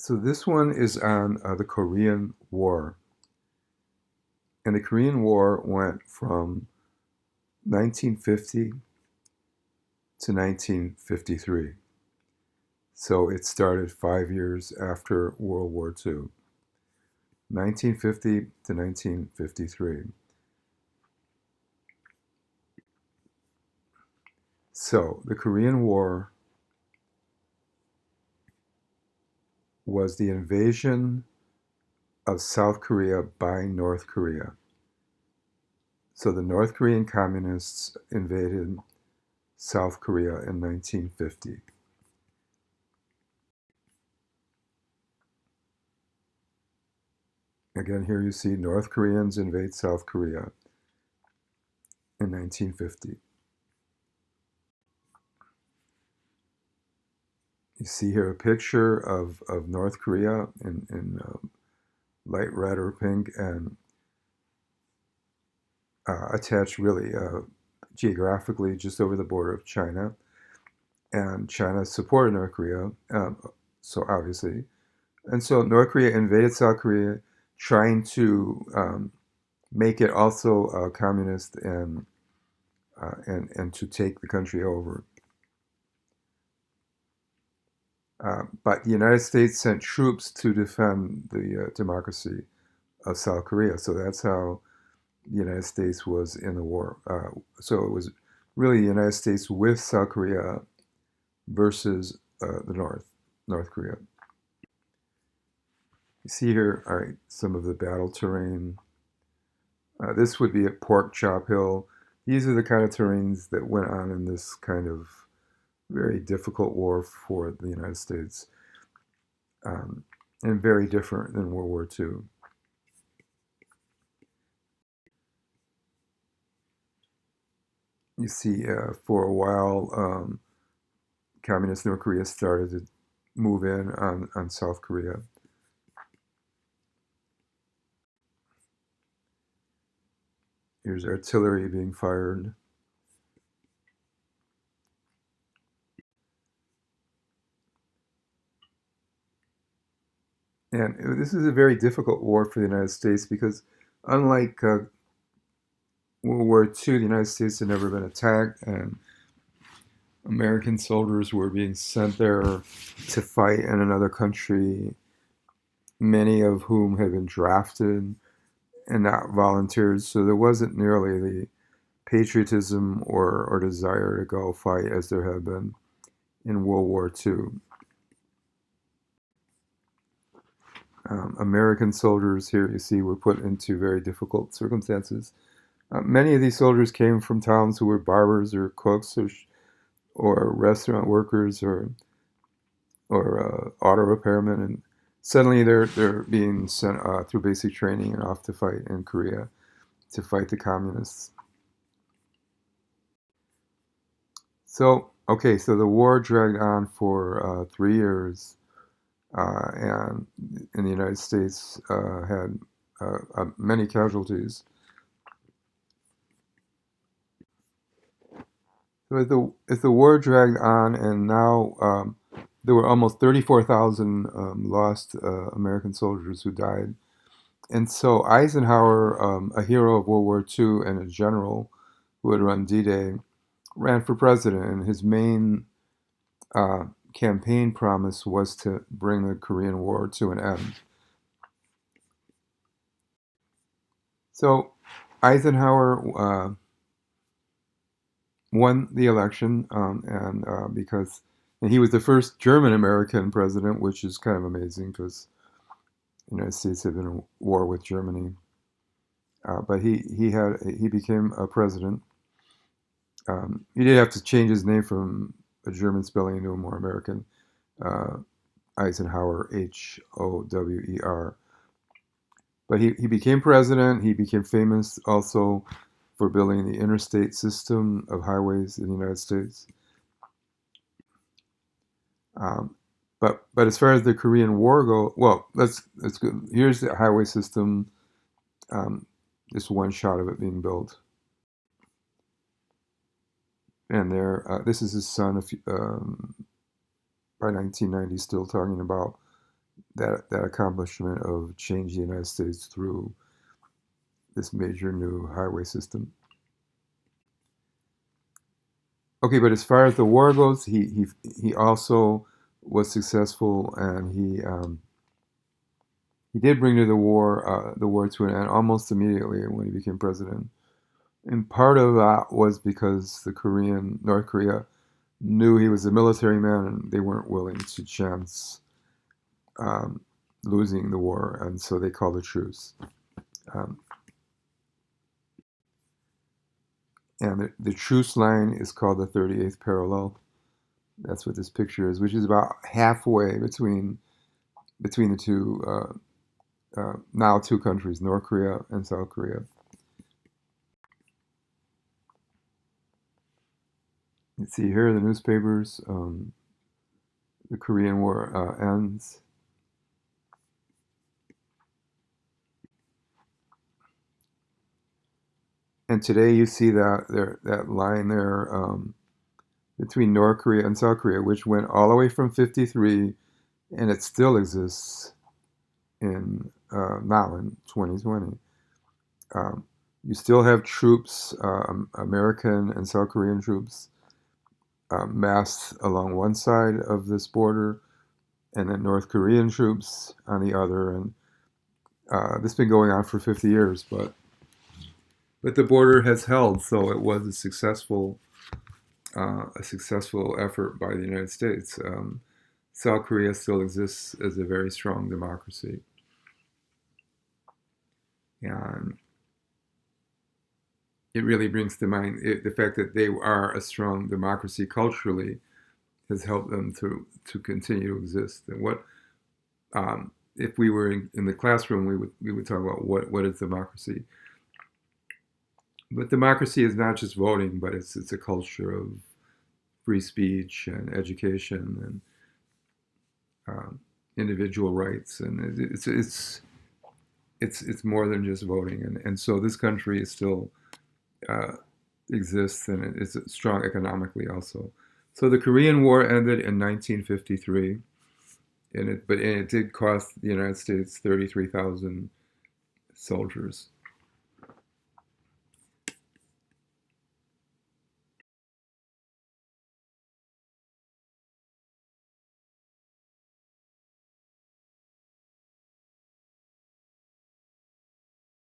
So this one is on the Korean War. And the Korean War went from 1950 to 1953. So it started 5 years after World War II, 1950 to 1953. So the Korean War was the invasion of South Korea by North Korea. So the North Korean communists invaded South Korea in 1950. Again, here you see North Koreans invade South Korea in 1950. You see here a picture of North Korea in light red or pink and attached really geographically just over the border of China. And China supported North Korea, so obviously. And so North Korea invaded South Korea, trying to make it also communist and to take the country over. But the United States sent troops to defend the democracy of South Korea. So that's how the United States was in the war. So it was really the United States with South Korea versus the North Korea. You see here, all right, some of the battle terrain. This would be at Pork Chop Hill. These are the kind of terrains that went on in this kind of very difficult war for the United States, um, and very different than World War II. You see, for a while, communist North Korea started to move in on South Korea. Here's artillery being fired. And this is a very difficult war for the United States because, unlike World War II, the United States had never been attacked, and American soldiers were being sent there to fight in another country, many of whom had been drafted and not volunteers. So there wasn't nearly the patriotism or desire to go fight as there had been in World War II. American soldiers here, you see, were put into very difficult circumstances. Many of these soldiers came from towns who were barbers or cooks or restaurant workers or auto repairmen, and suddenly they're being sent through basic training and off to fight in Korea to fight the communists. So okay, so the war dragged on for 3 years, and in the United States had many casualties. So as the war dragged on, and now there were almost 34,000 lost American soldiers who died. And so Eisenhower, a hero of World War II and a general who had run D-Day, ran for president. And his main uh, campaign promise was to bring the Korean War to an end. So Eisenhower won the election, and because and he was the first German American president, which is kind of amazing because the United States had been in war with Germany. But he became a president. He did have to change his name from a German spelling into a more American uh, Eisenhower, Hower. But he became president. He became famous also for building the interstate system of highways in the United States. Um, but as far as the Korean War go, well, let's go. Here's the highway system. Um, just one shot of it being built, and there. This is his son. By 1990, still talking about that accomplishment of changing the United States through this major new highway system. Okay, but as far as the war goes, he also was successful, and he did bring to the war to an end almost immediately when he became president. And part of that was because North Korea knew he was a military man, and they weren't willing to chance um, losing the war, and so they called a truce. Um, and the truce line is called the 38th parallel. That's what this picture is, which is about halfway between the two now two countries, North Korea and South Korea. You see here in the newspapers, the Korean War ends. And today you see that line there between North Korea and South Korea, which went all the way from 53, and it still exists in now in 2020. Um, you still have troops, American and South Korean troops, massed along one side of this border, and then North Korean troops on the other. And this has been going on for 50 years, but the border has held, so it was a successful effort by the United States. South Korea still exists as a very strong democracy, and it really brings to mind the fact that they are a strong democracy culturally has helped them to continue to exist. And what if we were in the classroom, we would talk about what is democracy. But democracy is not just voting, but it's a culture of free speech and education and individual rights, and it's more than just voting. And so this country is still uh, exists, and it's strong economically also. So the Korean War ended in 1953, and it did cost the United States 33,000 soldiers.